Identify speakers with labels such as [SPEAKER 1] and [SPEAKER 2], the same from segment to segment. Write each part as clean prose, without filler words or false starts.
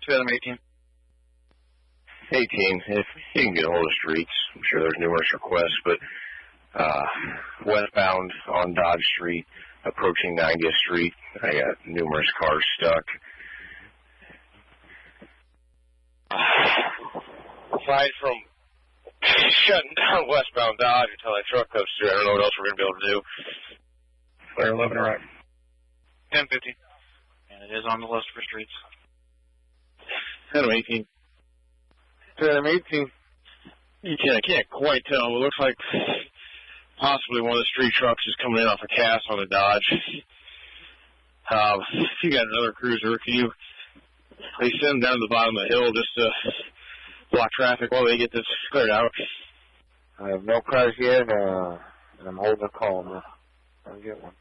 [SPEAKER 1] 2018.
[SPEAKER 2] Hey, team, if you can get a hold of streets, I'm sure there's numerous requests, but westbound on Dodge Street, approaching 90th Street, I got numerous cars stuck. Aside from shutting down westbound Dodge until that truck comes through, I don't know what else we're going to be able to do.
[SPEAKER 1] Clear 11 right. 1050. And it is on the list for streets.
[SPEAKER 2] 1018. 1018. I can't quite tell. It looks like possibly one of the street trucks is coming in off a cast on the Dodge. If you got another cruiser, can you send them down to the bottom of the hill just to block traffic while they get this cleared out?
[SPEAKER 3] I have no cars yet, and I'm holding a call now. I'll get one.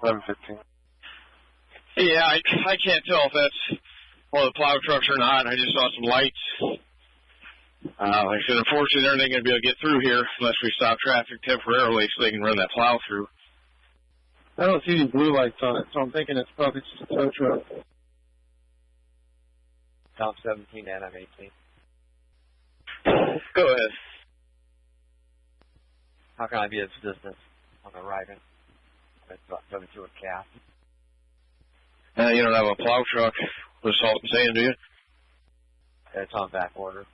[SPEAKER 3] 11:15.
[SPEAKER 2] Yeah, I can't tell if that's one of the plow trucks or not. I just saw some lights. Like I said, unfortunately, they're not going to be able to get through here unless we stop traffic temporarily so they can run that plow through.
[SPEAKER 4] I don't see any blue lights on it, so I'm thinking it's probably just a tow truck.
[SPEAKER 3] Tom 17 and I'm 18.
[SPEAKER 2] Go ahead.
[SPEAKER 3] How can I be at this distance on arriving? It's about 72 with cast.
[SPEAKER 2] You don't have a plow truck with salt and sand, do you?
[SPEAKER 3] It's on back order.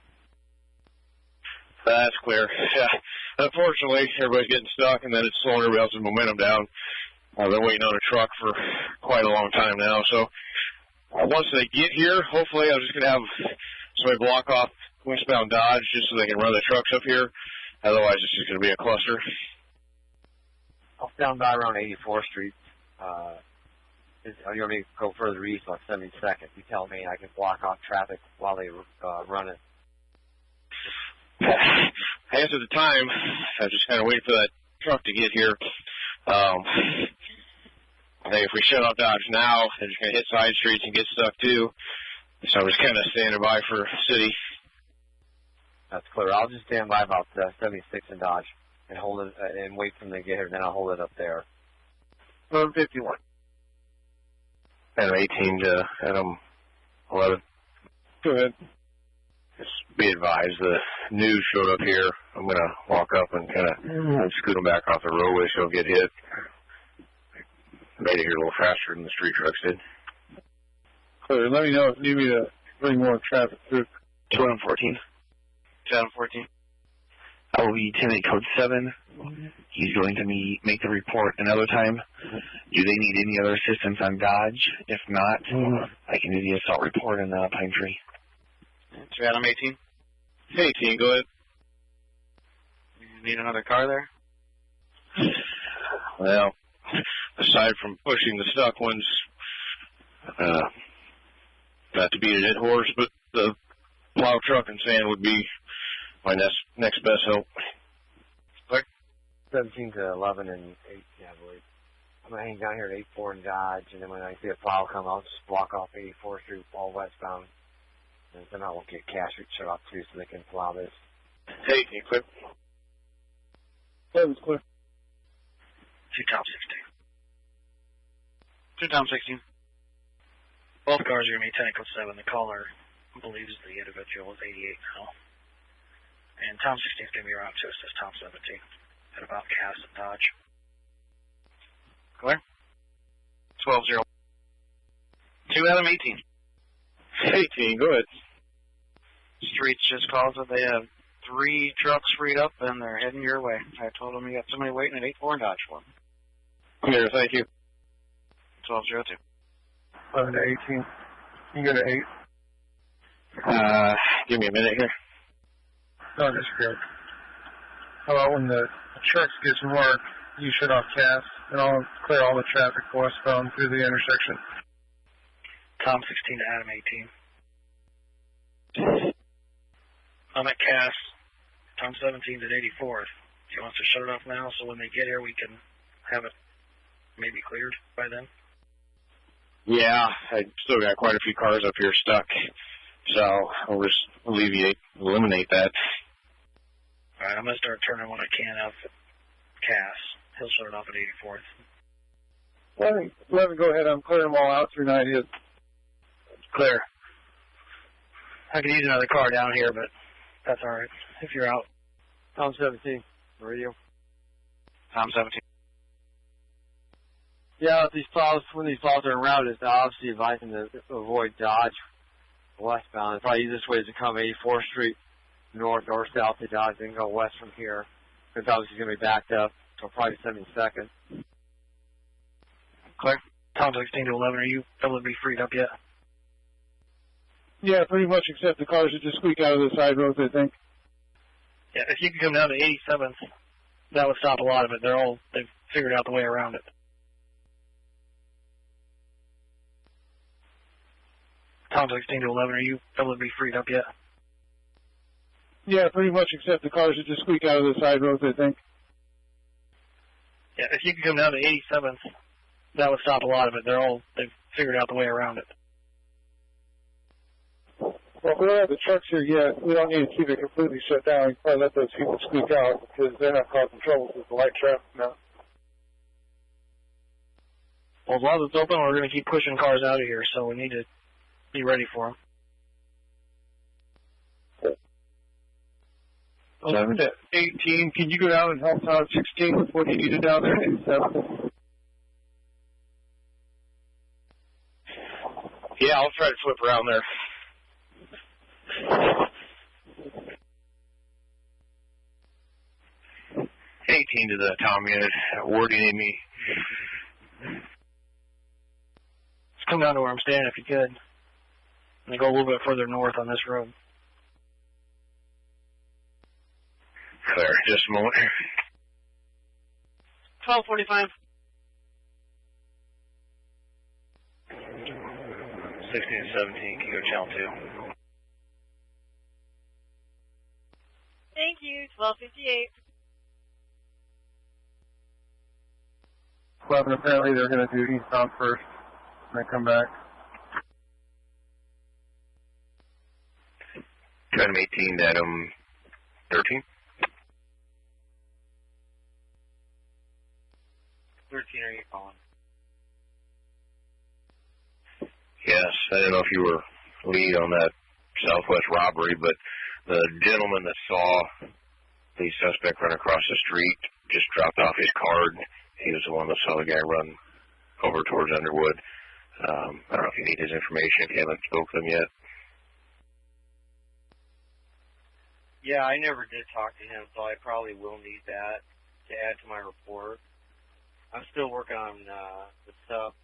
[SPEAKER 2] That's clear. Yeah. Unfortunately, everybody's getting stuck, and then it's slowing everybody else's momentum down. I've been waiting on a truck for quite a long time now. So once they get here, hopefully I'm just going to have somebody block off westbound Dodge just so they can run the trucks up here. Otherwise, it's just going to be a cluster.
[SPEAKER 3] I'll down by around 84th Street. You want me to go further east on 72nd? You tell me, I can block off traffic while they run it.
[SPEAKER 2] I guess at the time, I was just kind of waiting for that truck to get here. I think if we shut off Dodge now, they're just going to hit side streets and get stuck too. So I'm just kind of standing by for city.
[SPEAKER 3] That's clear. I'll just stand by about 76 in Dodge and hold it and wait for them to get here. Then I'll hold it up there.
[SPEAKER 4] 11:51.
[SPEAKER 2] Adam 18 to Adam 11.
[SPEAKER 4] Go ahead.
[SPEAKER 2] Just be advised, the news showed up here. I'm going to walk up and kind of scoot them back off the roadway so they'll get hit. Made it here a little faster than the street trucks did.
[SPEAKER 4] Clear. Let me know if you need me to bring more traffic through.
[SPEAKER 1] 2014. 2014.
[SPEAKER 5] I will be 10-8 code 7. He's going to make the report another time. Do they need any other assistance on Dodge? If not, I can do the assault report in Pine Tree.
[SPEAKER 1] Adam 18.
[SPEAKER 2] 18, go ahead.
[SPEAKER 1] You need another car there?
[SPEAKER 2] Well, aside from pushing the stuck ones, not to beat a dead horse, but the plow truck and sand would be my next best help.
[SPEAKER 3] 17 to 11 and 8, yeah, I believe. I'm going to hang down here at 84 in Dodge, and then when I see a plow come, I'll just block off 84th Street all westbound. And then I will get cash shut off too so they can plow this.
[SPEAKER 2] 18, clear.
[SPEAKER 4] 11's clear.
[SPEAKER 1] 2 Tom 16. 2 Tom 16. Both cars are going to be 10 code 7. The caller believes the individual is 88 now. And Tom 16 is going to be around to assist Tom 17 at about cast and Dodge. Clear? 12-0. 2 Adam 18.
[SPEAKER 2] 18, go ahead.
[SPEAKER 1] Streets just called that they have 3 trucks freed up and they're heading your way. I told them you got somebody waiting at 84 in Dodge for them.
[SPEAKER 2] Clear, thank you.
[SPEAKER 1] 12-02.
[SPEAKER 4] 11 to 18. You go to 8.
[SPEAKER 2] Give me a minute here.
[SPEAKER 4] No, that's great. How about when the trucks get some work, you shut off cast, and I'll clear all the traffic westbound through the intersection.
[SPEAKER 1] Tom 16 to Adam 18. I'm at cast. Tom 17 to 84th. He wants to shut it off now so when they get here we can have it maybe cleared by then.
[SPEAKER 2] Yeah, I still got quite a few cars up here stuck, so I'll just eliminate that.
[SPEAKER 1] All right, I'm going to start turning what I can out at Cass. He'll start off at 84th.
[SPEAKER 4] 11, go ahead. I'm clearing them all out through 90th.
[SPEAKER 2] Clear.
[SPEAKER 1] I could use another car down here, but that's all right if you're out.
[SPEAKER 3] Tom 17, radio.
[SPEAKER 5] Tom 17.
[SPEAKER 3] Yeah, if these plows, when these plows are around, it's obviously advising to avoid Dodge westbound. The probably easiest way is to come 84th Street north or south to Dodge and go west from here. Because obviously it's going to be backed up until probably 72nd.
[SPEAKER 1] Clear. Tom 16 to 11, are you able to be freed up yet?
[SPEAKER 4] Yeah, pretty much, except the cars that just squeak out of the side roads, I think.
[SPEAKER 1] Yeah, if you could come down to 87th, that would stop a lot of it. They've figured out the way around it. Tom 16 to 11, are you able to be freed up yet?
[SPEAKER 4] Yeah, pretty much, except the cars that just squeak out of the side roads, I think.
[SPEAKER 1] Yeah, if you could come down to 87th, that would stop a lot of it. They've figured out the way around it.
[SPEAKER 4] Well, if we don't have the trucks here yet, we don't need to keep it completely shut down. We can probably let those people squeak out because they're not causing trouble with the light traffic now.
[SPEAKER 1] Well, as long as it's open, we're going to keep pushing cars out of here, so we need to be ready for them.
[SPEAKER 4] 11 to 18, can you go down and help Tom 16 with what you needed down there? 87.
[SPEAKER 2] Yeah, I'll try to flip around there. 18 to the Tom unit. Where do you need me?
[SPEAKER 1] Just come down to where I'm standing if you could. And go a little bit further north on this road.
[SPEAKER 2] Clear. Just a moment.
[SPEAKER 1] 1245.
[SPEAKER 5] 16 and 17, can you go channel 2?
[SPEAKER 6] Thank you, 1258.
[SPEAKER 4] 11, apparently they're going to do eastbound first and then come back.
[SPEAKER 2] Item 18, item 13.
[SPEAKER 3] 13, are you calling?
[SPEAKER 2] Yes, I don't know if you were lead on that Southwest robbery, but the gentleman that saw the suspect run across the street just dropped off his card. He was the one that saw the guy run over towards Underwood. I don't know if you need his information if you haven't spoken to him yet.
[SPEAKER 3] Yeah, I never did talk to him, so I probably will need that to add to my report. I'm still working on the stuff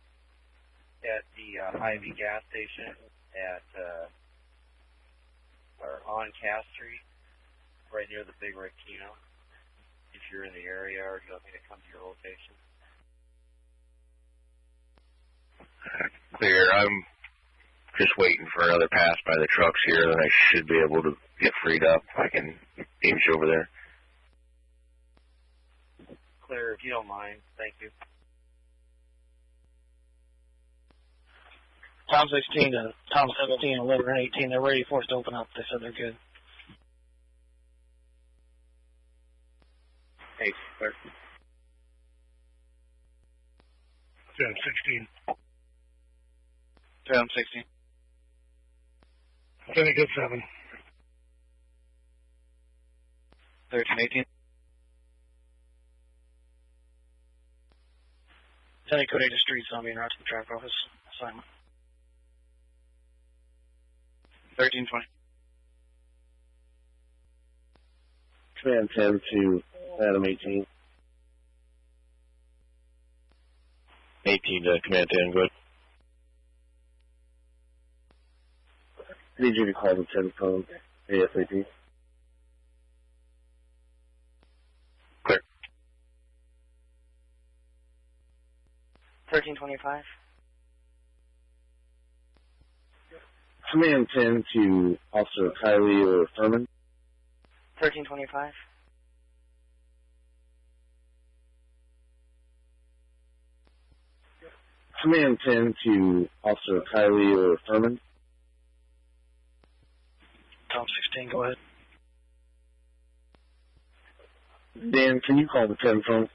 [SPEAKER 3] at the Hy-Vee gas station at or on Cass Street, right near the Big Red Kino. If you're in the area or you want me to come to your location.
[SPEAKER 2] Clear. I'm just waiting for another pass by the trucks here, then I should be able to get freed up. I can inch over there.
[SPEAKER 3] Clear, if you don't mind. Thank you.
[SPEAKER 1] Tom 16 to Tom 17, 11, and 18, they're ready for us to open up. They said they're good.
[SPEAKER 3] Hey, clear.
[SPEAKER 1] 16.
[SPEAKER 5] 16.
[SPEAKER 1] Then it goes 7.
[SPEAKER 5] 13, 18.
[SPEAKER 1] Then it code 8 streets on being route to the traffic office assignment.
[SPEAKER 5] 13, 20.
[SPEAKER 7] Command 10 to Adam 18.
[SPEAKER 2] 18 to Command 10, good.
[SPEAKER 7] I need you to call the 10 phone ASAP.
[SPEAKER 2] Clear.
[SPEAKER 1] 1325.
[SPEAKER 7] Command 10 to Officer Kylie or Furman.
[SPEAKER 1] 1325.
[SPEAKER 7] Command 10 to Officer Kylie or Furman.
[SPEAKER 1] Tom 16, go ahead.
[SPEAKER 7] Dan, can you call the 10 phone?